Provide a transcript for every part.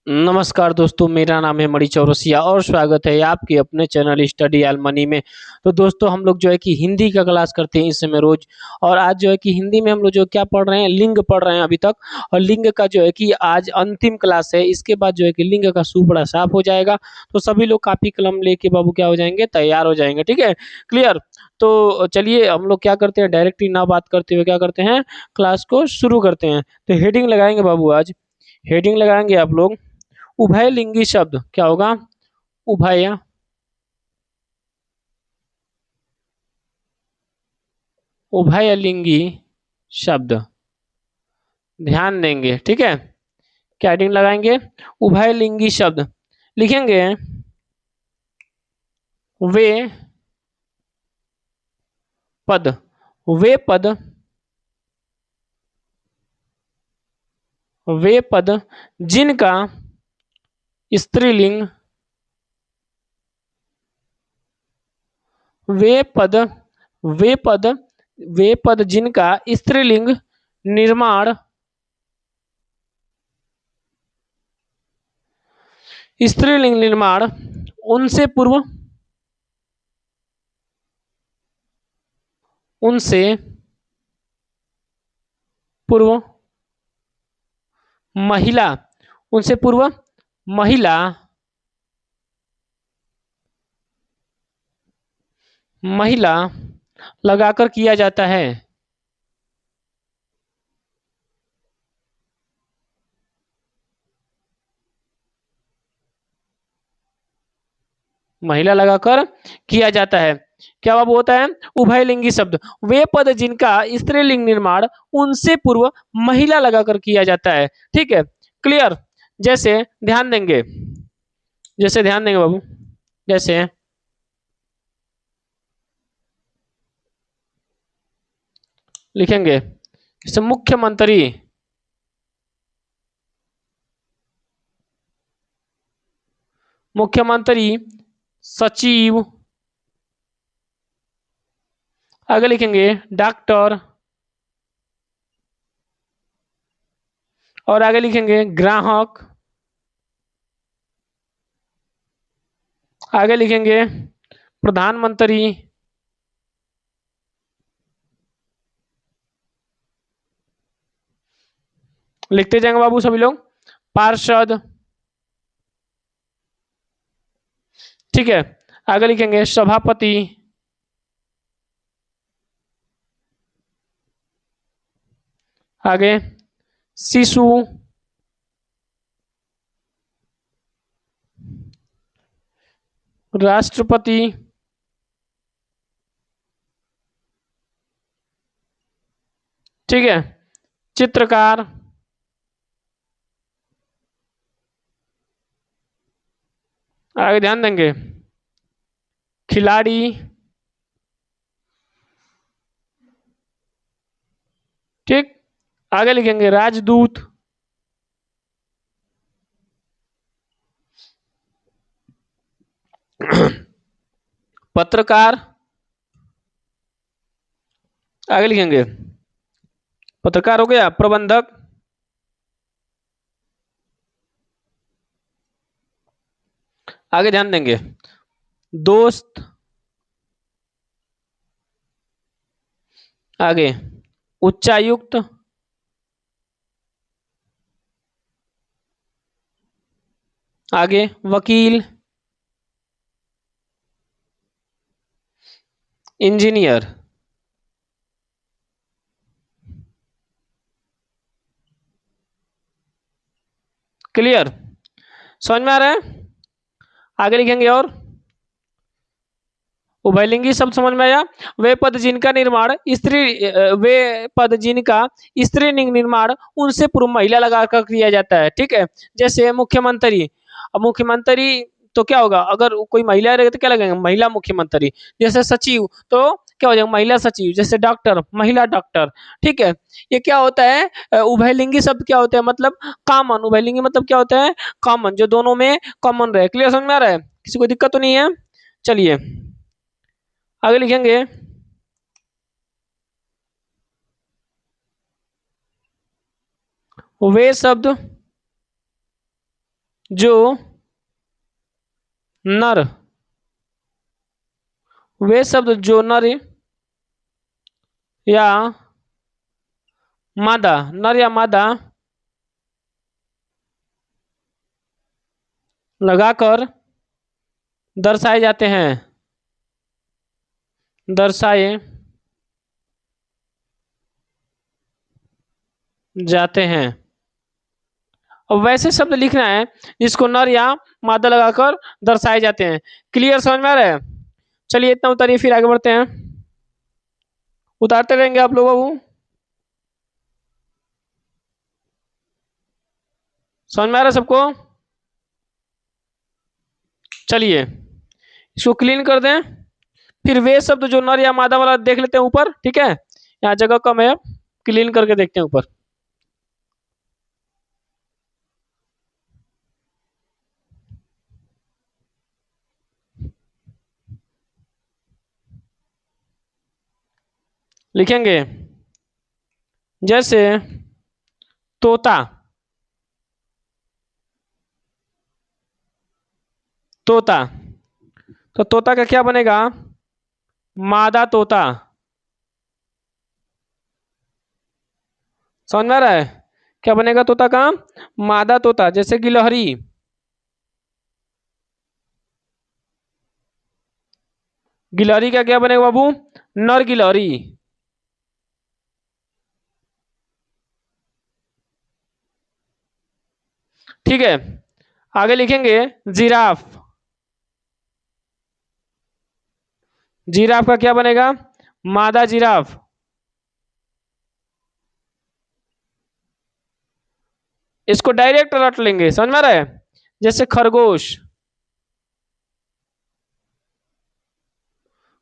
नमस्कार दोस्तों, मेरा नाम है मणि चौरसिया और स्वागत है आपके अपने चैनल स्टडी आल मनी में। तो दोस्तों, हम लोग जो है कि हिंदी का क्लास करते हैं इस समय रोज। और आज जो है कि हिंदी में हम लोग जो क्या पढ़ रहे हैं, लिंग पढ़ रहे हैं अभी तक। और लिंग का जो है कि आज अंतिम क्लास है। इसके बाद जो है कि लिंग का सूपड़ा साफ हो जाएगा। तो सभी लोग कापी कलम लेके बाबू क्या हो जाएंगे, तैयार हो जाएंगे। ठीक है, क्लियर। तो चलिए हम लोग क्या करते हैं, डायरेक्टली ना बात करते हुए क्या करते हैं, क्लास को शुरू करते हैं। तो हेडिंग लगाएंगे बाबू आज। हेडिंग लगाएंगे आप लोग, उभयलिंगी शब्द क्या होगा, उभय उभयलिंगी शब्द। ध्यान देंगे, ठीक है। क्या हेडिंग लगाएंगे, उभयलिंगी शब्द। लिखेंगे वे पद, वे पद, वे पद जिनका स्त्रीलिंग, वे पद, वे पद, वे पद जिनका स्त्रीलिंग निर्माण, स्त्रीलिंग निर्माण उनसे पूर्व, उनसे पूर्व महिला, उनसे पूर्व महिला, महिला लगाकर किया जाता है। महिला लगाकर किया जाता है। क्या बाबू होता है, उभयलिंगी शब्द वे पद जिनका स्त्रीलिंग निर्माण उनसे पूर्व महिला लगाकर किया जाता है। ठीक है, क्लियर। जैसे ध्यान देंगे, जैसे ध्यान देंगे बाबू, जैसे लिखेंगे, जैसे मुख्यमंत्री, मुख्यमंत्री, सचिव, आगे लिखेंगे डॉक्टर, और आगे लिखेंगे ग्राहक, आगे लिखेंगे प्रधानमंत्री, लिखते जाएंगे बाबू सभी लोग, पार्षद। ठीक है, आगे लिखेंगे सभापति, आगे शिशु, राष्ट्रपति, ठीक है, चित्रकार, आगे ध्यान देंगे खिलाड़ी, ठीक, आगे लिखेंगे राजदूत, पत्रकार, आगे लिखेंगे पत्रकार हो गया, प्रबंधक, आगे ध्यान देंगे दोस्त, आगे उच्चायुक्त, आगे वकील, इंजीनियर। क्लियर, समझ में आ रहा है। आगे लिखेंगे और उभयलिंगी शब्द समझ में आया। वे पद जिनका निर्माण वे पद जिनका स्त्रीलिंग निर्माण उनसे पूर्व महिला लगाकर किया जाता है। ठीक है, जैसे मुख्यमंत्री। अब मुख्यमंत्री तो क्या होगा, अगर कोई महिला रहेगी तो क्या लगेगा, महिला मुख्यमंत्री। जैसे सचिव तो क्या हो जाएगा, महिला सचिव। जैसे डॉक्टर, महिला डॉक्टर। ठीक है, ये क्या होता है, उभयलिंगी शब्द क्या होता है, मतलब कॉमन। उभयलिंगी मतलब क्या होता है, कॉमन, जो दोनों में कॉमन रहे। क्लियर, समझ में आ रहा है, किसी को दिक्कत तो नहीं है। चलिए आगे लिखेंगे वे शब्द जो नर, वे शब्द जो नर या मादा, नर या मादा लगाकर दर्शाए जाते हैं, दर्शाए जाते हैं। अब वैसे शब्द लिखना है जिसको नर या मादा लगाकर दर्शाए जाते हैं। क्लियर, समझ में आ रहा है? चलिए इतना उतारिए, फिर आगे बढ़ते हैं। उतारते रहेंगे आप लोग बाबू, समझ में आ रहा है सबको? चलिए इसको क्लीन कर दें, फिर वे शब्द जो नर या मादा वाला देख लेते हैं ऊपर, ठीक है? यहाँ जगह कम है, क्लीन करके देखते हैं ऊपर। लिखेंगे जैसे तोता, तोता, तो तोता का क्या बनेगा? मादा तोता। समझ में आ रहा है? क्या बनेगा तोता का? मादा तोता। जैसे गिलहरी, गिलहरी का क्या बनेगा बाबू? नर गिलहरी। ठीक है, आगे लिखेंगे जिराफ, जिराफ का क्या बनेगा? मादा जिराफ। इसको डायरेक्ट रट लेंगे, समझ में आ रहा है? जैसे खरगोश,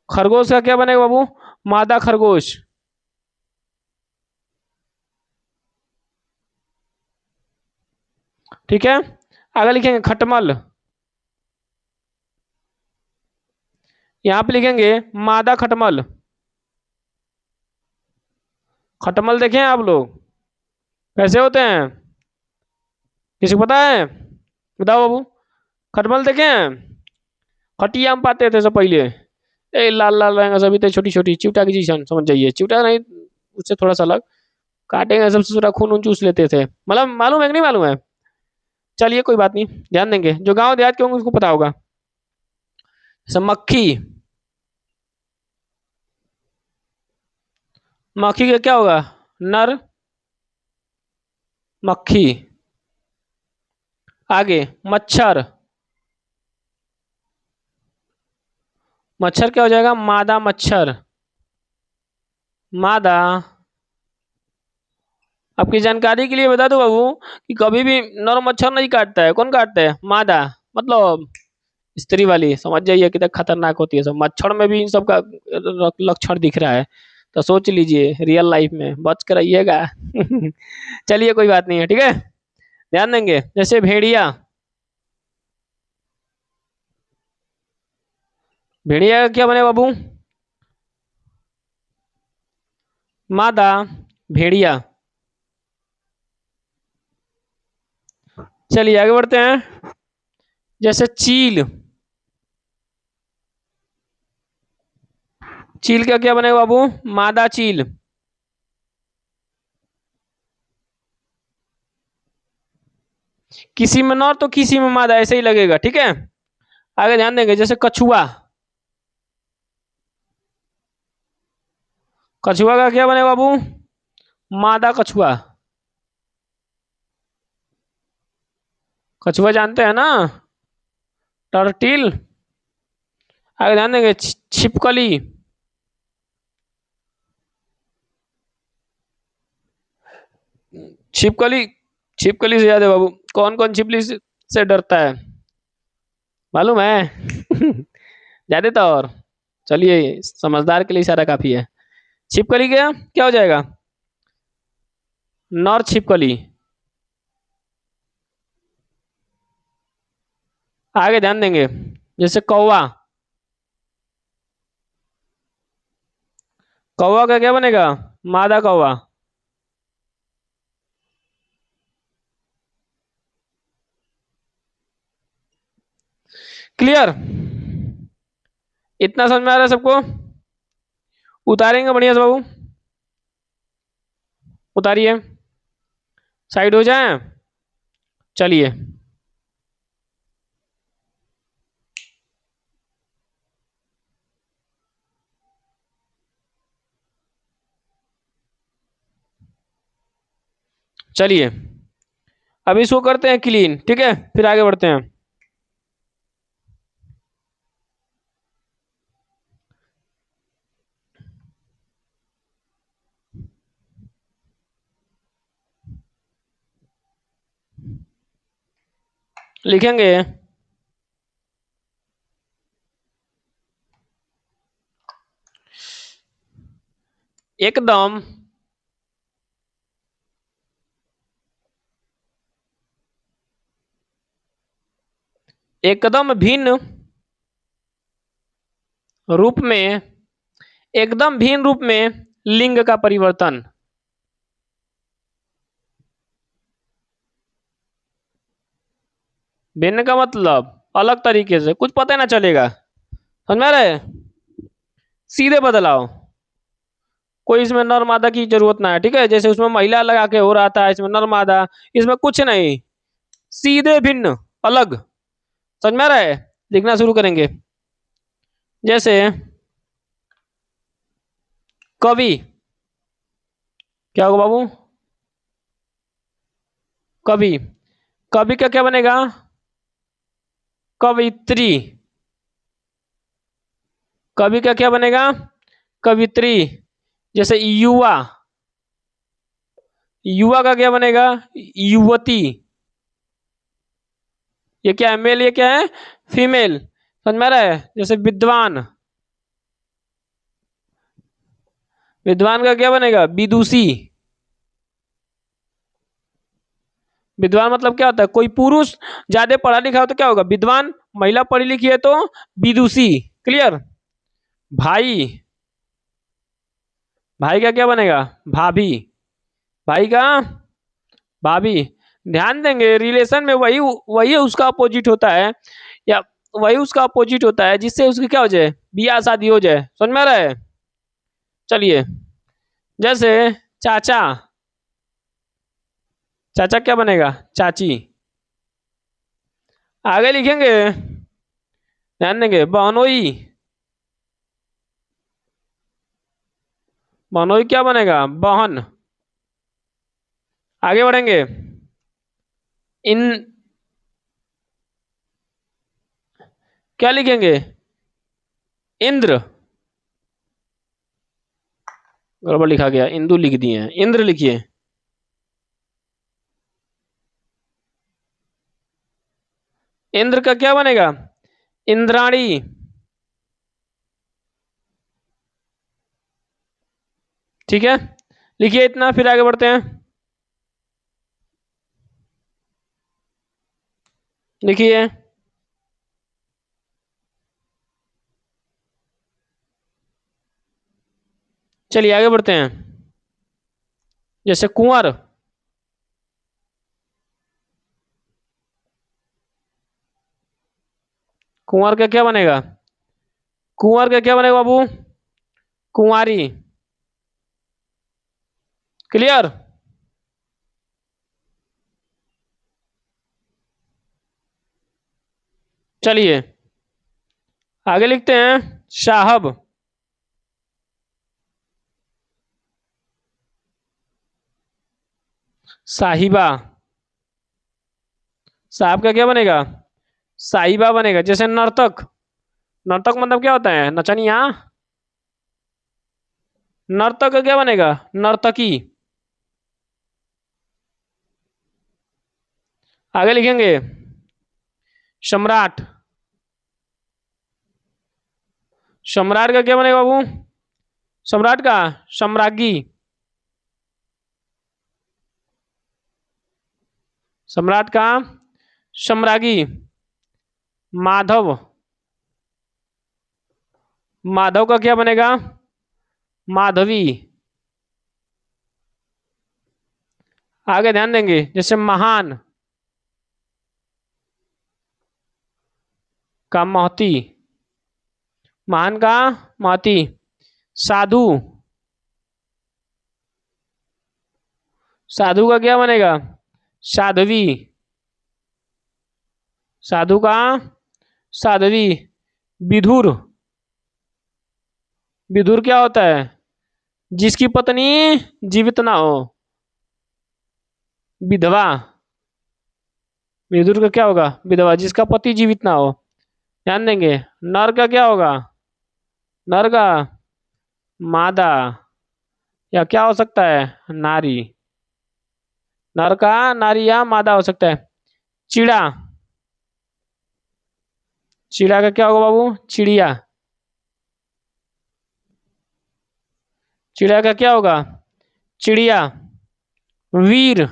खरगोश का क्या बनेगा बाबू? मादा खरगोश। ठीक है, आगे लिखेंगे खटमल, यहां पे लिखेंगे मादा खटमल। खटमल देखें आप लोग कैसे होते हैं? किसी को पता है? बताओ बाबू। खटमल देखे हैं? खटिया में पाते थे सब पहले, ए लाल लाल रहेंगे सभी, तो छोटी छोटी चिवटा की चीज समझ जाइए, चिवटा नहीं, उससे थोड़ा सा अलग, काटेंगे सबसे थोड़ा खून उन चूस लेते थे, मतलब मालूम है कि नहीं मालूम है? चलिए कोई बात नहीं, ध्यान देंगे, जो गांव देहात के होंगे उसको पता होगा। जैसे मक्खी, मक्खी का क्या होगा? नर मक्खी। आगे मच्छर, मच्छर क्या हो जाएगा? मादा मच्छर, मादा। आपकी जानकारी के लिए बता दो बाबू कि कभी भी नर मच्छर नहीं काटता है, कौन काटता है? मादा, मतलब स्त्री वाली, समझ जाइए कितना खतरनाक होती है सब। मच्छर में भी इन सब का लक्षण दिख रहा है, तो सोच लीजिए रियल लाइफ में बच कर रहिएगा। चलिए कोई बात नहीं है, ठीक है, ध्यान देंगे। जैसे भेड़िया, भेड़िया का क्या बने बाबू? मादा भेड़िया। चलिए आगे बढ़ते हैं। जैसे चील, चील का क्या बनेगा बाबू? मादा चील। किसी में नर तो किसी में मादा, ऐसे ही लगेगा, ठीक है? आगे ध्यान देंगे। जैसे कछुआ, कछुआ का क्या बनेगा बाबू? मादा कछुआ। कछुआ जानते हैं ना, टर्टिल। आगे ध्यान देंगे छिपकली, छिपकली, छिपकली से याद है बाबू, कौन कौन छिपकली से डरता है मालूम है? ज्यादा तो और, चलिए समझदार के लिए इशारा काफी है। छिपकली क्या क्या हो जाएगा? नर छिपकली। आगे ध्यान देंगे। जैसे कौवा, कौवा का क्या बनेगा? मादा कौवा। क्लियर? इतना समझ में आ रहा है सबको? उतारेंगे बढ़िया से बाबू, उतारिए, साइड हो जाए। चलिए, चलिए अब इसको करते हैं क्लीन, ठीक है, फिर आगे बढ़ते हैं। लिखेंगे एकदम एकदम भिन्न रूप में, एकदम भिन्न रूप में लिंग का परिवर्तन। भिन्न का मतलब अलग तरीके से, कुछ पता ही ना चलेगा, समझ में आ रहा है? सीधे बदलाव, कोई इसमें नर मादा की जरूरत ना है, ठीक है, जैसे उसमें महिला लगा के हो रहा था, इसमें नर मादा, इसमें कुछ नहीं, सीधे भिन्न, अलग। समझ में आ रहा है? लिखना शुरू करेंगे। जैसे कवि, क्या होगा बाबू? कवि, कवि का क्या बनेगा? कवित्री। कवि का क्या बनेगा? कवित्री। जैसे युवा, युवा का क्या बनेगा? युवती। ये क्या है? मेल, ये क्या है? फीमेल। समझ में आ रहा है? जैसे विद्वान, विद्वान का क्या बनेगा? विदुषी। विद्वान मतलब क्या होता है? कोई पुरुष ज्यादा पढ़ा लिखा हो तो क्या होगा? विद्वान। महिला पढ़ी लिखी है तो विदुषी। क्लियर? भाई, भाई का क्या बनेगा? भाभी। भाई का भाभी। ध्यान देंगे, रिलेशन में वही वही उसका अपोजिट होता है, या वही उसका अपोजिट होता है जिससे उसकी क्या हो जाए? बियाह शादी हो जाए। समझ में आ रहा है? चलिए, जैसे चाचा, चाचा क्या बनेगा? चाची। आगे लिखेंगे, ध्यान देंगे, बहनोई, बहनोई क्या बनेगा? बहन। आगे बढ़ेंगे, इन, क्या लिखेंगे? इंद्र। गड़बड़ लिखा गया, इंदु लिख दिए हैं, इंद्र लिखिए। इंद्र का क्या बनेगा? इंद्राणी। ठीक है, लिखिए इतना, फिर आगे बढ़ते हैं। लिखिए, चलिए आगे बढ़ते हैं। जैसे कुंवर, कुंवर का क्या बनेगा? कुंवर का क्या बनेगा बाबू? कुंवारी। क्लियर? चलिए आगे लिखते हैं, साहब, साहिबा। साहब का क्या बनेगा? साहिबा बनेगा। जैसे नर्तक, नर्तक मतलब क्या होता है? नचनिया। नर्तक का क्या बनेगा? नर्तकी। आगे लिखेंगे, सम्राट, सम्राट का क्या बनेगा बाबू? सम्राट का सम्राज्ञी। सम्राट का सम्राज्ञी। माधव, माधव का क्या बनेगा? माधवी। आगे ध्यान देंगे, जैसे महान, का महती, महान का महती। साधु, साधु का क्या बनेगा? साध्वी, साधु का साध्वी। विधुर, विधुर क्या होता है? जिसकी पत्नी जीवित ना हो, विधवा। विधुर का क्या होगा? विधवा, जिसका पति जीवित ना हो। ध्यान देंगे। नर का क्या होगा? नर का मादा, या क्या हो सकता है? नारी। नर का नारी या मादा हो सकता है। चिड़ा, चिड़ा का क्या होगा बाबू? चिड़िया। चिड़िया का क्या होगा? चिड़िया। वीर,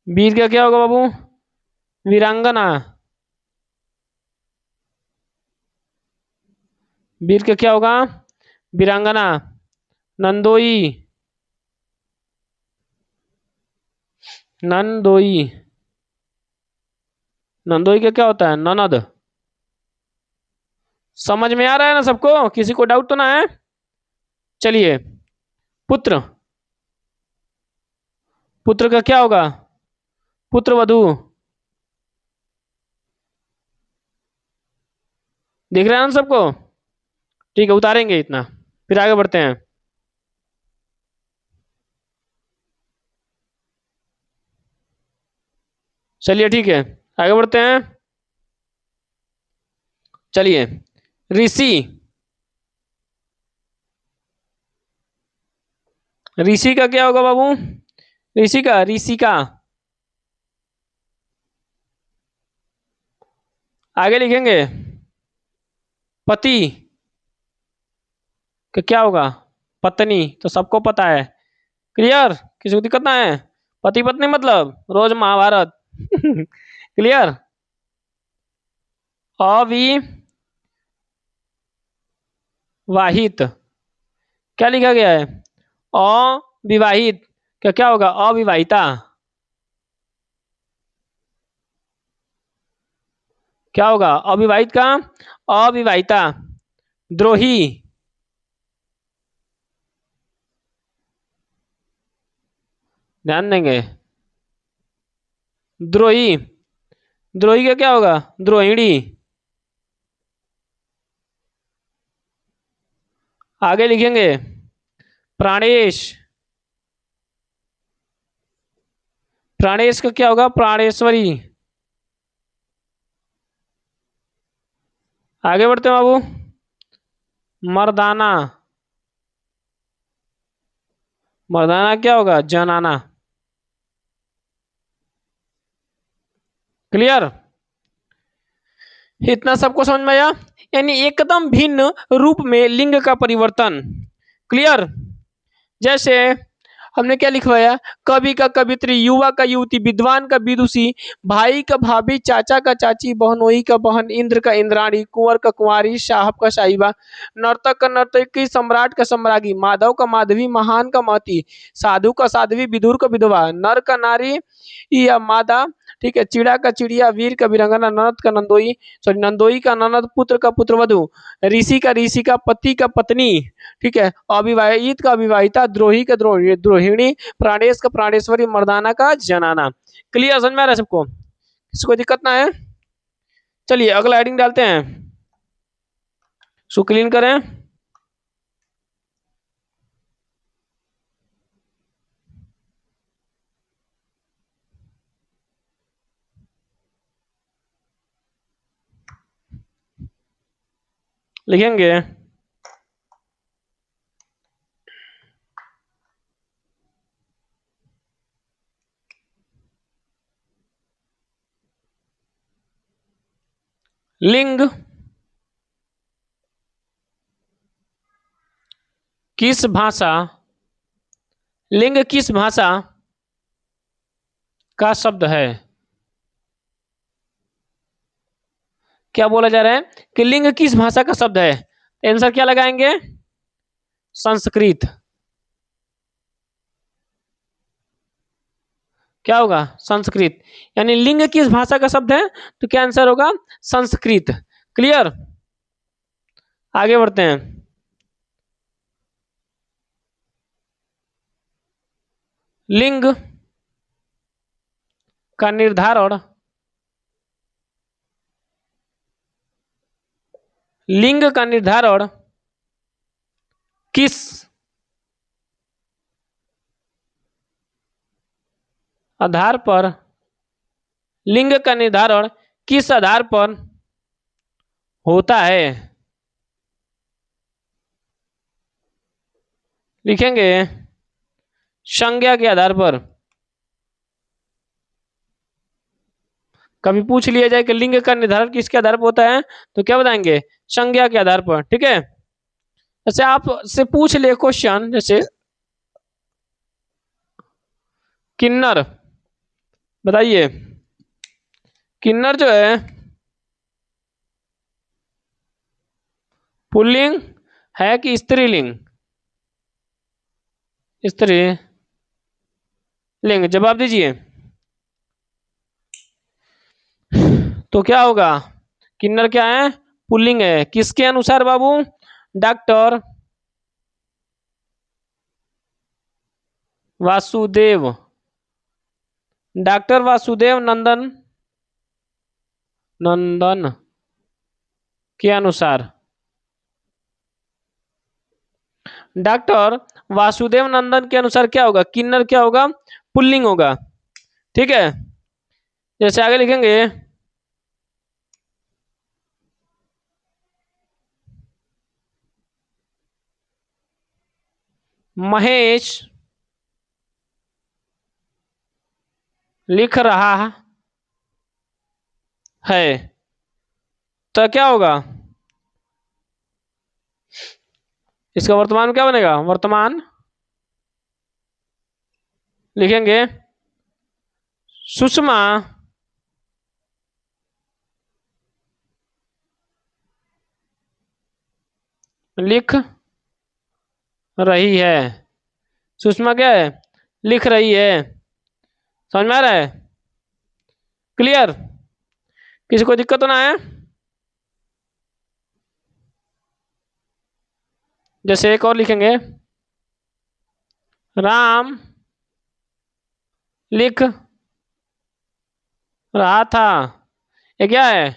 वीर का क्या होगा बाबू? वीरांगना। वीर का क्या होगा? वीरांगना। नंदोई, नंदोई। नंदोई का क्या होता है? ननद। समझ में आ रहा है ना सबको? किसी को डाउट तो ना है? चलिए। पुत्र, पुत्र का क्या होगा? पुत्र वधु। दिख रहा है ना सबको? ठीक है, उतारेंगे इतना, फिर आगे बढ़ते हैं। चलिए ठीक है, आगे बढ़ते हैं। चलिए। ऋषि, ऋषि का क्या होगा बाबू? ऋषि का, ऋषि का। आगे लिखेंगे। पति का क्या होगा? पत्नी, तो सबको पता है। क्लियर? किसी को दिक्कत ना है? पति पत्नी मतलब रोज महाभारत। क्लियर? अविवाहित, क्या लिखा गया है? अविवाहित का क्या होगा? अविवाहिता। क्या होगा अविवाहित का? अविवाहिता। द्रोही, ध्यान देंगे। द्रोही, द्रोही का क्या होगा? द्रोहिणी। आगे लिखेंगे। प्राणेश, प्राणेश का क्या होगा? प्राणेश्वरी। आगे बढ़ते हैं बाबू। मर्दाना, मर्दाना क्या होगा? जनाना। क्लियर? इतना सबको समझ में आया? यानी एकदम भिन्न रूप में लिंग का परिवर्तन। क्लियर? जैसे हमने क्या लिखवाया? कवि का कवित्री, युवा का युवती, विद्वान का विदुषी, भाई का भाभी, चाचा का चाची, बहनोई का बहन, इंद्र का इंद्राणी, कुंवर का कुंवारी, साहब का साहिबा, नर्तक का नर्तकी, सम्राट का सम्राज्ञी, माधव का माधवी, महान का महती, साधु का साध्वी, विदुर का विधवा, नर का नारी या मादा, ठीक है, चिड़ा का चिड़िया, वीर का वीरंगना, ननद का नंदोई, सॉरी नंदोई का ननद, पुत्र का पुत्रवधु, ऋषि का ऋषि का पति का पत्नी, ठीक है, अविवाहित का अविवाहिता, द्रोही का द्रोहिणी, प्राणेश का प्राणेश्वरी, मर्दाना का जनाना। क्लियर? समझ में आ रहा है सबको? किसी को दिक्कत ना है? चलिए अगला हेडिंग डालते हैं। क्लीन करें। लिखेंगे लिंग किस भाषा, लिंग किस भाषा का शब्द है? क्या बोला जा रहा है कि लिंग किस भाषा का शब्द है? आंसर क्या लगाएंगे? संस्कृत। क्या होगा? संस्कृत। यानी लिंग किस भाषा का शब्द है? तो क्या आंसर होगा? संस्कृत। क्लियर? आगे बढ़ते हैं। लिंग का निर्धारण, लिंग का निर्धारण किस आधार पर, लिंग का निर्धारण किस आधार पर होता है? लिखेंगे संज्ञा के आधार पर। कभी पूछ लिया जाए कि लिंग का निर्धारण किसके आधार पर होता है, तो क्या बताएंगे? संज्ञा के आधार पर। ठीक है। जैसे आप से पूछ ले क्वेश्चन, जैसे किन्नर, बताइए किन्नर जो है पुल्लिंग है कि स्त्रीलिंग? स्त्री लिंग। जवाब दीजिए। तो क्या होगा? किन्नर क्या है? पुल्लिंग है। किसके अनुसार बाबू? डॉक्टर वासुदेव, डॉक्टर वासुदेव नंदन, नंदन के अनुसार, डॉक्टर वासुदेव नंदन के अनुसार क्या होगा? किन्नर क्या होगा? पुल्लिंग होगा। ठीक है। जैसे आगे लिखेंगे महेश लिख रहा है, तो क्या होगा? इसका वर्तमान क्या बनेगा? वर्तमान लिखेंगे सुषमा लिख रही है। सुषमा क्या है? लिख रही है। समझ में आ रहा है? क्लियर? किसी को दिक्कत तो ना है? जैसे एक और लिखेंगे राम लिख रहा था। ये क्या है?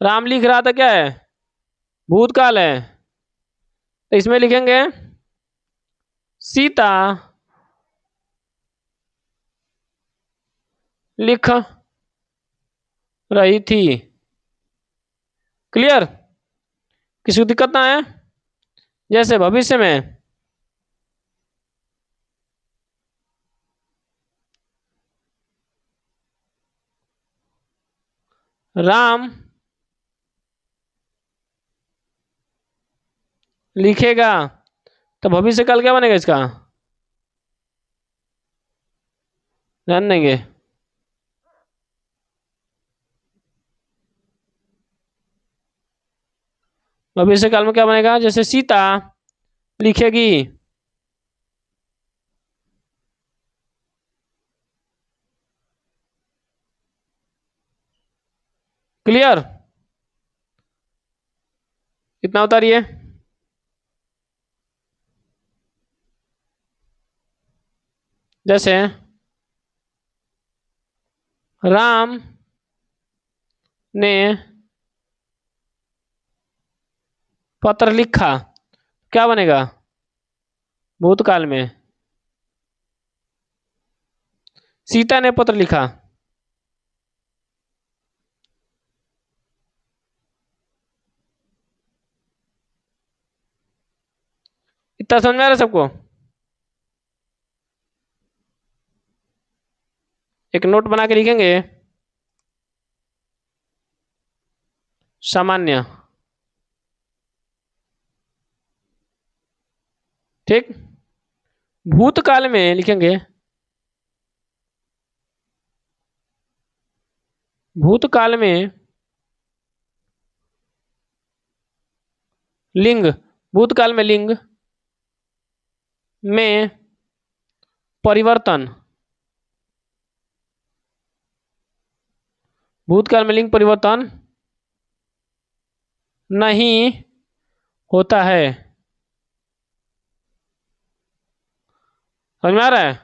राम लिख रहा था क्या है? भूतकाल है। तो इसमें लिखेंगे सीता लिख रही थी। क्लियर? किसी को दिक्कत ना है? जैसे भविष्य में राम लिखेगा, तो भविष्य काल क्या बनेगा इसका? ध्यान देंगे। भविष्य काल में क्या बनेगा? जैसे सीता लिखेगी। क्लियर? कितना उतारिए। जैसे राम ने पत्र लिखा, क्या बनेगा? भूतकाल में। सीता ने पत्र लिखा। इतना समझ में आ रहा है सबको? एक नोट बना के लिखेंगे सामान्य। ठीक। भूतकाल में लिखेंगे भूतकाल में लिंग, भूतकाल में लिंग में परिवर्तन भूतकाल में लिंग परिवर्तन नहीं होता है। समझ में आ रहा है?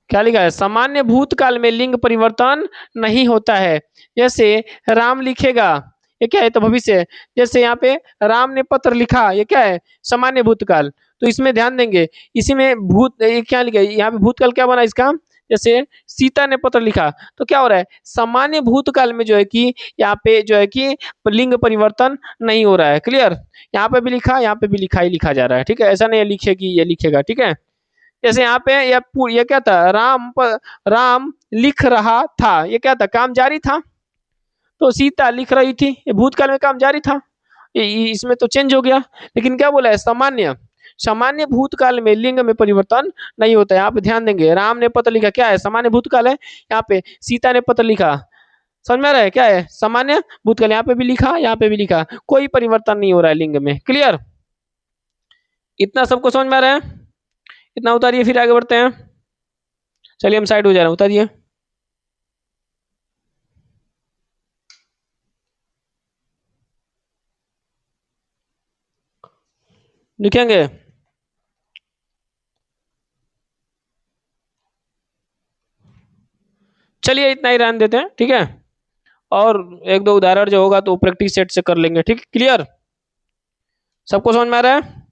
क्या लिखा है? सामान्य भूतकाल में लिंग परिवर्तन नहीं होता है। जैसे राम लिखेगा, ये क्या है? तो भविष्य है। जैसे यहाँ पे राम ने पत्र लिखा, ये क्या है? सामान्य भूतकाल। तो इसमें ध्यान देंगे, इसी में भूत, ये क्या लिखा है यहाँ पे? भूतकाल क्या बना इसका? जैसे सीता ने पत्र लिखा, तो क्या हो रहा है? सामान्य भूतकाल में जो है कि यहाँ पे जो है कि लिंग परिवर्तन नहीं हो रहा है। क्लियर? यहाँ पे भी लिखा, यहाँ पे भी लिखा ही लिखा जा रहा है। ठीक है, ऐसा नहीं है लिखेगी ये लिखेगा। ठीक है, जैसे यहाँ पे ये क्या था? राम लिख रहा था, ये क्या था? काम जारी था। तो सीता लिख रही थी, ये भूतकाल में काम जारी था। इसमें तो चेंज हो गया। लेकिन क्या बोला है? सामान्य, सामान्य भूतकाल में लिंग में परिवर्तन नहीं होता है। यहाँ पे ध्यान देंगे, राम ने पत्र लिखा, क्या है? सामान्य भूतकाल है। यहाँ पे सीता ने पत्र लिखा, समझ में आ रहा है? क्या है? सामान्य भूतकाल। यहाँ पे भी लिखा, यहाँ पे भी लिखा, कोई परिवर्तन नहीं हो रहा है लिंग में। क्लियर? इतना सबको समझ में आ रहा है? इतना उतारिए, फिर आगे बढ़ते हैं। चलिए हम साइड हो जा रहे हैं, उतारिए। लिखेंगे? चलिए इतना ही रहने देते हैं। ठीक है, और एक दो उदाहरण जो होगा तो प्रैक्टिस सेट से कर लेंगे। ठीक, क्लियर? सबको समझ में आ रहा है?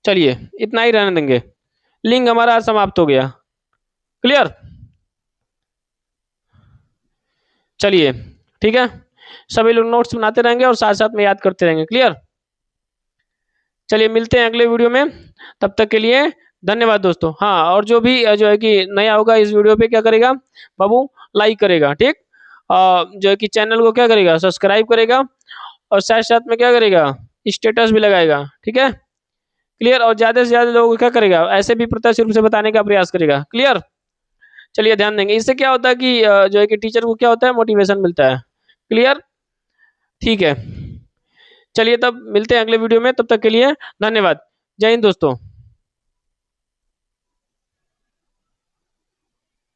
चलिए इतना ही रहने देंगे। लिंग हमारा समाप्त हो गया। क्लियर? चलिए ठीक है, सभी लोग नोट्स बनाते रहेंगे और साथ साथ में याद करते रहेंगे। क्लियर? चलिए मिलते हैं अगले वीडियो में, तब तक के लिए धन्यवाद दोस्तों। हाँ, और जो भी जो है कि नया होगा इस वीडियो पे, क्या करेगा बाबू? लाइक करेगा। ठीक, जो है कि चैनल को क्या करेगा? सब्सक्राइब करेगा, और साथ साथ में क्या करेगा? स्टेटस भी लगाएगा। ठीक है, क्लियर? और ज्यादा से ज्यादा लोगों को क्या करेगा? ऐसे भी प्रत्यक्ष रूप से बताने का प्रयास करेगा। क्लियर? चलिए ध्यान देंगे, इससे क्या होता है कि जो है कि टीचर को क्या होता है? मोटिवेशन मिलता है। क्लियर? ठीक है, चलिए तब मिलते हैं अगले वीडियो में, तब तक के लिए धन्यवाद। जय हिंद दोस्तों।